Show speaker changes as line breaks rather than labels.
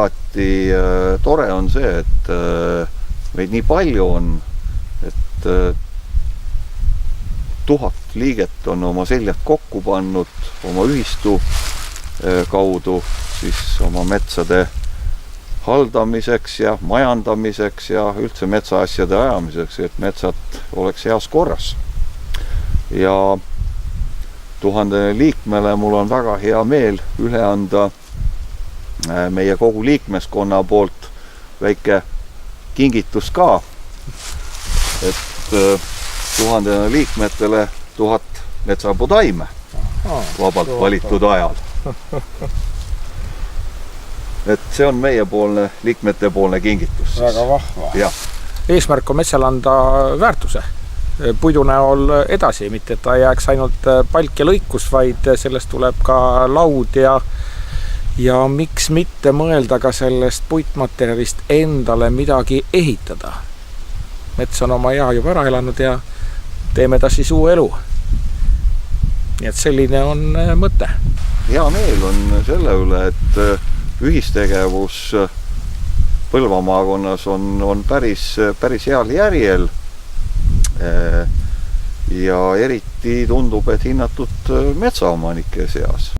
igati tore on see, et meid nii palju on, et 1000 liiget on oma seljad kokku pannud oma ühistu kaudu siis oma metsade haldamiseks ja majandamiseks ja üldse metsaasjade ajamiseks, et metsad oleks heas korras. Ja 1000 liikmele mul on väga hea meel üle anda meie kogu liikmeskonna poolt väike kingitus ka, et 1000 liikmetele 1000 metsapuutaime vabalt valitud ajal. Et see on meiepoolne, liikmetepoolne kingitus.
Väga vahva.
Ja.
Eesmärk on metsale anda väärtuse puidu näol edasi, mitte et ta jääks ainult palk ja lõikus, vaid sellest tuleb ka laud ja miks mitte mõelda ka sellest puitmaterjalist endale midagi ehitada. Mets on oma ea juba ära elanud ja teeme ta siis uue elu. Nii et selline on mõte.
Hea meel on selle üle, et ühistegevus Põlva maakonnas on päris heal järjel ja eriti tundub, et hinnatud metsaomanike seas.